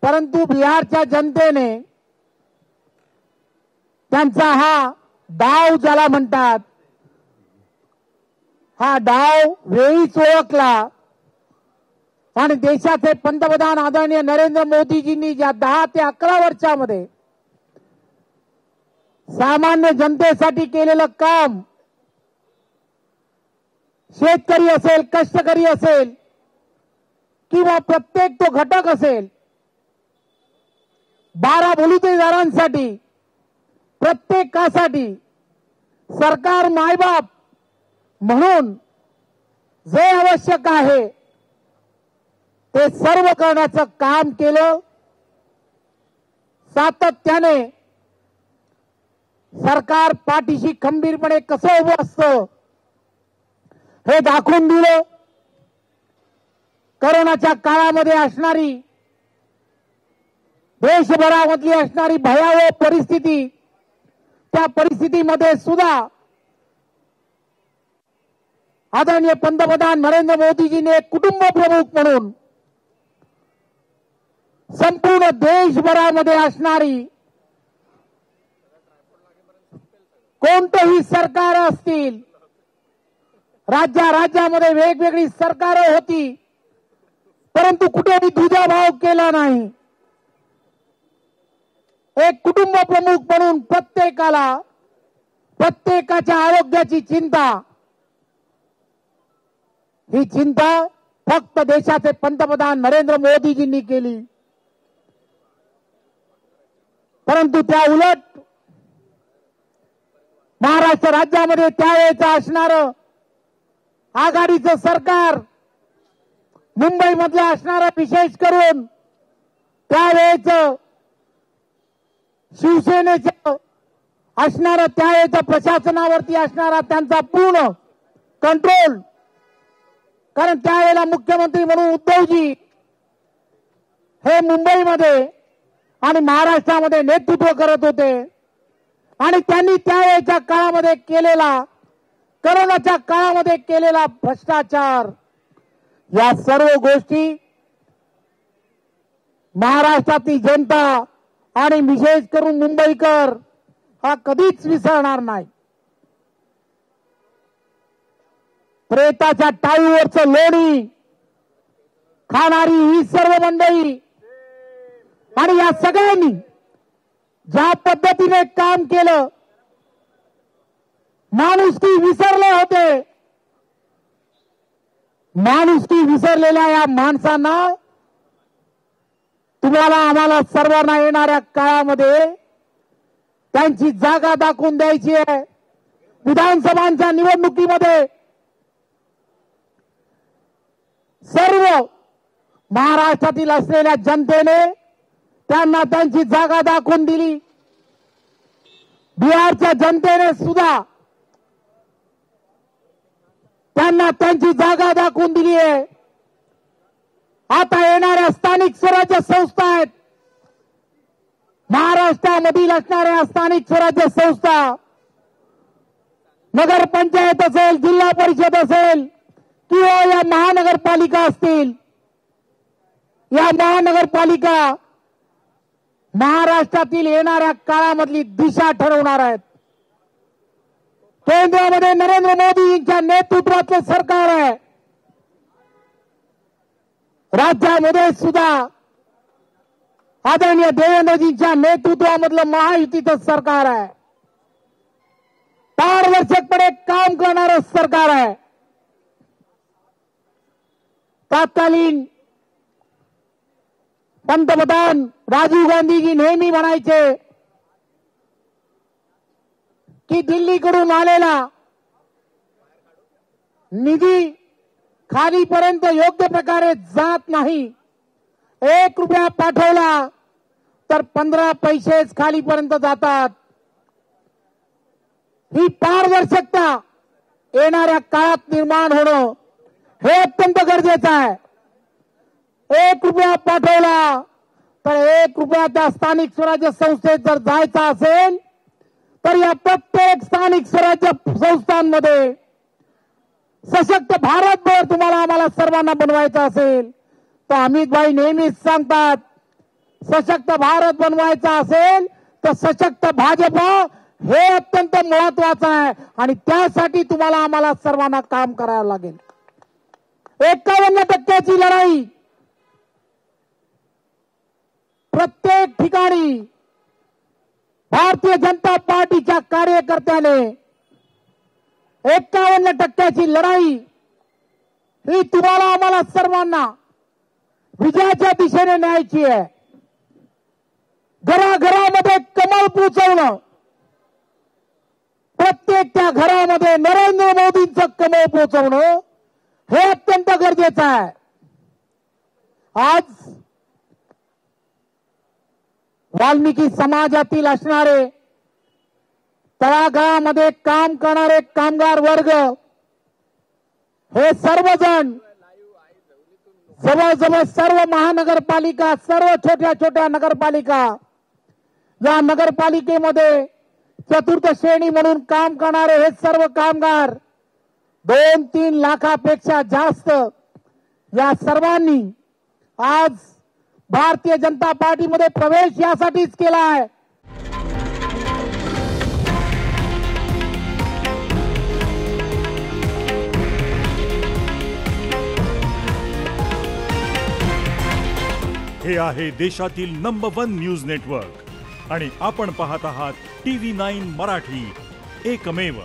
परंतु बिहारच्या जनतेने त्यांचा हा डाव ज्याला म्हणतात, हा डाव वेळीच ओळखला आणि देशाचे पंतप्रधान आदरणीय नरेंद्र मोदीजींनी ज्या 10 ते 11 वर्षामध्ये सामान्य जनतेसाठी केलेलं काम, शेतकरी असेल, कष्टकरी असेल किंवा प्रत्येक तो घटक असेल, 12 बलुतेदारांसाठी, प्रत्येकासाठी सरकार मायबाप म्हणून जे आवश्यक आहे ते सर्व करण्याचं काम केलं. सातत्याने सरकार पाठीशी खंबीरपणे कसं उभं असतं हे दाखवून दिलं. कोरोनाच्या काळामध्ये असणारी, देशभरामधली असणारी भयावह परिस्थिती, त्या परिस्थितीमध्ये सुद्धा आदरणीय पंतप्रधान नरेंद्र मोदीजींनी एक कुटुंब प्रमुख म्हणून संपूर्ण देशभरामध्ये असणारी कोणतेही सरकार असतील, राज्यामध्ये वेगवेगळी सरकारं होती, परंतु कुठेही दुजाभाव केला नाही. एक कुटुंब प्रमुख म्हणून प्रत्येकाला, प्रत्येकाच्या आरोग्याची चिंता, ही चिंता फक्त देशाचे पंतप्रधान नरेंद्र मोदीजींनी केली. परंतु त्या उलट महाराष्ट्र राज्यामध्ये त्यावेळेचं असणारं आघाडीचं सरकार, मुंबईमधलं असणारं विशेष करून त्यावेळेचं शिवसेनेचं असणारं, त्यावेळेचं प्रशासनावरती असणारा त्यांचा पूर्ण कंट्रोल, कारण त्यावेळेला मुख्यमंत्री म्हणून उद्धवजी हे मुंबईमध्ये आणि महाराष्ट्रामध्ये नेतृत्व करत होते आणि त्यांनी त्यावेळेच्या काळामध्ये केलेला, कोरोनाच्या काळामध्ये केलेला भ्रष्टाचार, या सर्व गोष्टी महाराष्ट्रातील जनता आणि विशेष करून मुंबईकर हा कधीच विसरणार नाही. प्रेताच्या टाळीवरचं लोणी खाणारी ही सर्व मंडळी आणि या सगळ्यांनी ज्या पद्धतीने काम केलं, माणुसकी विसरले होते, माणुसकी विसरलेल्या या माणसांना तुम्हाला, आम्हाला सर्वांना येणाऱ्या काळामध्ये त्यांची जागा दाखवून द्यायची आहे. विधानसभांच्या निवडणुकीमध्ये सर्व महाराष्ट्रातील असलेल्या जनतेने त्यांना त्यांची जागा दाखवून दिली. बिहारच्या जनतेने सुद्धा त्यांना त्यांची जागा दाखवून दिली आहे. आता येणाऱ्या स्थानिक स्वराज्य संस्था आहेत, महाराष्ट्रामधील असणाऱ्या स्थानिक स्वराज्य संस्था, नगरपंचायत असेल, जिल्हा परिषद असेल किंवा या महानगरपालिका असतील, या महानगरपालिका महाराष्ट्रातील येणाऱ्या काळामधली दिशा ठरवणार आहेत. केंद्रामध्ये नरेंद्र मोदींच्या नेतृत्वातलं सरकार आहे, राज्यामध्ये सुद्धा आदरणीय देवेंद्रजींच्या नेतृत्वामधलं महायुतीचं सरकार आहे. पारदर्शकपणे काम करणारं सरकार आहे. तत्कालीन पंतप्रधान राजीव गांधीजी नेहमी म्हणायचे की दिल्लीकडून आलेला निधी खालीपर्यंत योग्य प्रकारे जात नाही. 1 रुपया पाठवला तर 15 पैसेच खालीपर्यंत जातात. ही पारदर्शकता येणाऱ्या काळात निर्माण होणं हे अत्यंत गरजेचं आहे. 1 रुपया पाठवला तर 1 रुपया त्या स्थानिक स्वराज्य संस्थेत जर जायचा असेल तर या प्रत्येक स्थानिक स्वराज्य संस्थांमध्ये सशक्त भारतभर तुम्हाला, आम्हाला सर्वांना बनवायचं असेल तर अमित भाई नेहमीच सांगतात, सशक्त भारत बनवायचा असेल तर सशक्त भाजप हे अत्यंत महत्वाचं आहे आणि त्यासाठी तुम्हाला आम्हाला सर्वांना काम करावं लागेल. 51% लढाई प्रत्येक ठिकाणी भारतीय जनता पार्टीच्या कार्यकर्त्याने 51% लढाई ही तुम्हाला आम्हाला सर्वांना विजयाच्या दिशेने न्यायची आहे. घराघरामध्ये कमळ पोचवणं, प्रत्येक त्या घरामध्ये नरेंद्र मोदींचं कमळ पोचवणं हे अत्यंत गरजेचं आहे. आज वाल्मिकी समाजातील असणारे तळागाळामध्ये काम करणारे कामगार वर्ग हे सर्वजण जवळजवळ सर्व महानगरपालिका, सर्व छोट्या छोट्या नगरपालिका, या नगरपालिकेमध्ये चतुर्थ श्रेणी म्हणून काम करणारे हे सर्व कामगार 2-3 लाखापेक्षा जास्त या सर्वांनी आज भारतीय जनता पार्टीमध्ये प्रवेश यासाठीच केला आहे. हे आहे देशातील नंबर 1 न्यूज नेटवर्क आणि आपण पाहत आहात TV9 मराठी, एकमेव.